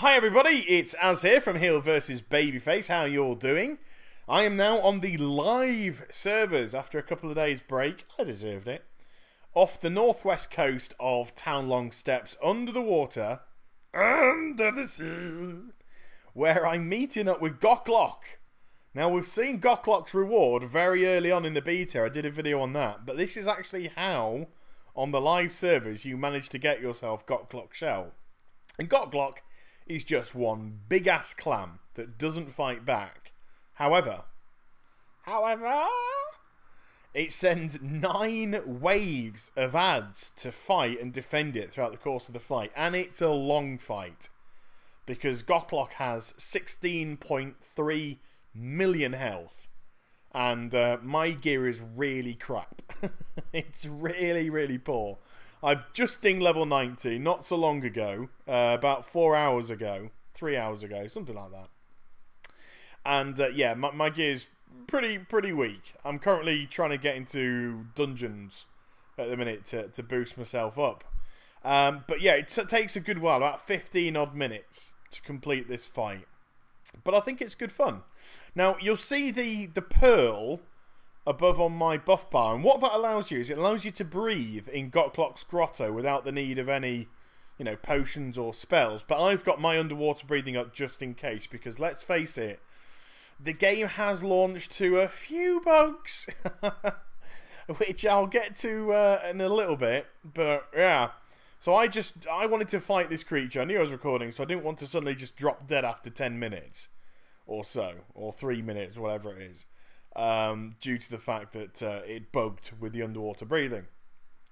Hi everybody, it's Az here from Heel vs Babyface. How you all doing? I am now on the live servers after a couple of days break. I deserved it. Off the northwest coast of Townlong Steppes, under the water, under the sea, where I'm meeting up with Gokk'lok. Now we've seen Gokk'lok's reward very early on in the beta. I did a video on that, but this is actually how on the live servers you manage to get yourself Gokk'lok shell. And Gokk'lok is just one big ass clam that doesn't fight back. However, it sends 9 waves of ads to fight and defend it throughout the course of the fight. And it's a long fight, because Gokk'lok has 16.3 million health. And my gear is really crap. It's really poor. I've just dinged level 90 not so long ago, about 4 hours ago, 3 hours ago, something like that. And yeah, my gear's pretty weak. I'm currently trying to get into dungeons at the minute to boost myself up. But yeah, it takes a good while, about 15 odd minutes to complete this fight. But I think it's good fun. Now, you'll see the pearl above on my buff bar, and what that allows you is it allows you to breathe in Gokk'lok's grotto without the need of any, potions or spells. But I've got my underwater breathing up just in case, because let's face it, the game has launched to a few bugs, which I'll get to in a little bit. But yeah, so I wanted to fight this creature. I knew I was recording, so I didn't want to suddenly just drop dead after 10 minutes or so, or 3 minutes, whatever it is. Due to the fact that it bugged with the underwater breathing.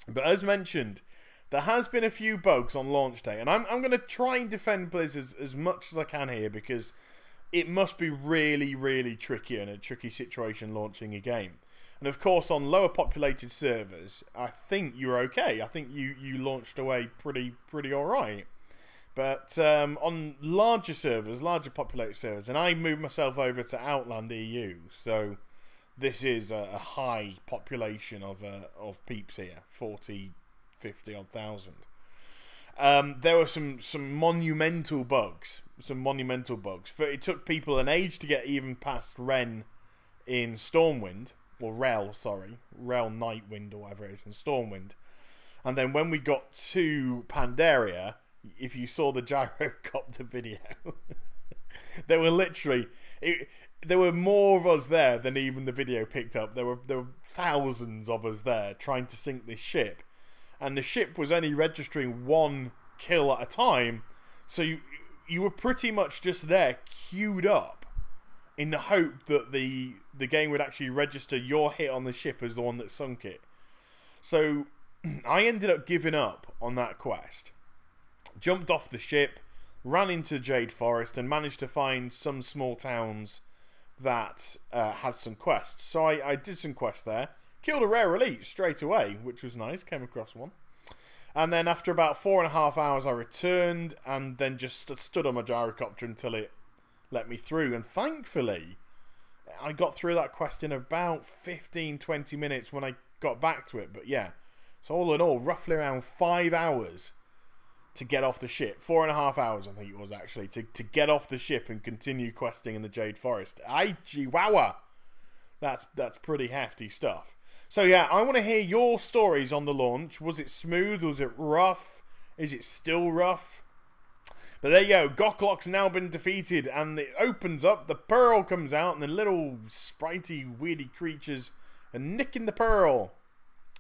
But as mentioned, there has been a few bugs on launch day, and I'm going to try and defend Blizz as much as I can here, because it must be really tricky and a tricky situation launching a game. And of course, on lower populated servers, I think you're okay. I think you launched away pretty alright. But on larger servers, larger populated servers, and I moved myself over to Outland EU, so this is a high population of peeps here, 40, 50 odd thousand. There were some monumental bugs, It took people an age to get even past Ren in Stormwind, or Rel, sorry, Rel Nightwind or whatever it is in Stormwind. And then when we got to Pandaria, if you saw the gyrocopter video, there were literally there were more of us there than even the video picked up. There were thousands of us there trying to sink this ship, and the ship was only registering 1 kill at a time. So you were pretty much just there queued up in the hope that the game would actually register your hit on the ship as the one that sunk it. So I ended up giving up on that quest. Jumped off the ship, ran into Jade Forest, and managed to find some small towns that had some quests. So I did some quests there, killed a rare elite straight away, which was nice, came across one. And then after about 4.5 hours I returned, and then just stood on my gyrocopter until it let me through. And thankfully, I got through that quest in about 15-20 minutes when I got back to it. But yeah, so all in all, roughly around 5 hours to get off the ship. 4.5 hours, I think it was actually, to get off the ship and continue questing in the Jade Forest. Ay, chihuahua! That's pretty hefty stuff. So yeah, I want to hear your stories on the launch. Was it smooth? Was it rough? Is it still rough? But there you go. Gokk'lok's now been defeated, and it opens up. The pearl comes out, and the little spritey, weirdy creatures are nicking the pearl.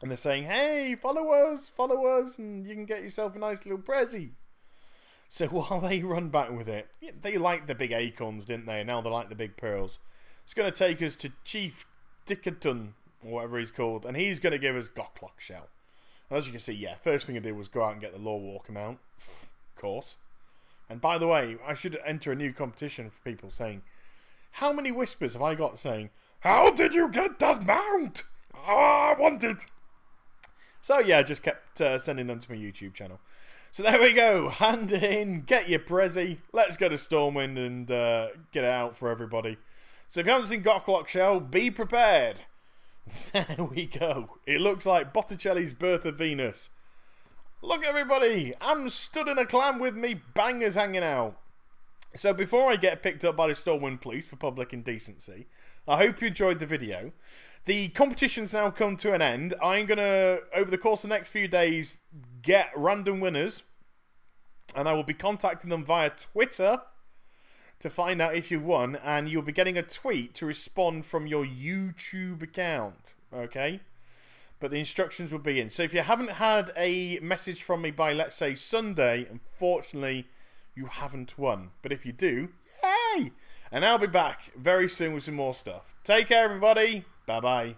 And they're saying, hey, follow us, and you can get yourself a nice little prezzy. So while they run back with it, they liked the big acorns, didn't they? And now they like the big pearls. It's going to take us to Chief Dickerton, or whatever he's called, and he's going to give us Gokk'lok shell. And as you can see, yeah, first thing I did was go out and get the Law Walker mount, of course. And by the way, I should enter a new competition for people saying, how many whispers have I got saying, how did you get that mount? Oh, I want it. So yeah, I just kept sending them to my YouTube channel. So there we go, hand it in, get your prezzy, let's go to Stormwind and get it out for everybody. So if you haven't seen Gokk'lok shell, be prepared. There we go. It looks like Botticelli's Birth of Venus. Look everybody, I'm stood in a clam with me bangers hanging out. So before I get picked up by the Stormwind Police for public indecency, I hope you enjoyed the video. The competition's now come to an end. I'm going to, over the course of the next few days, get random winners. And I will be contacting them via Twitter to find out if you won. And you'll be getting a tweet to respond from your YouTube account. Okay? But the instructions will be in. So if you haven't had a message from me by, let's say, Sunday, unfortunately, you haven't won. But if you do, yay! And I'll be back very soon with some more stuff. Take care, everybody. Bye-bye.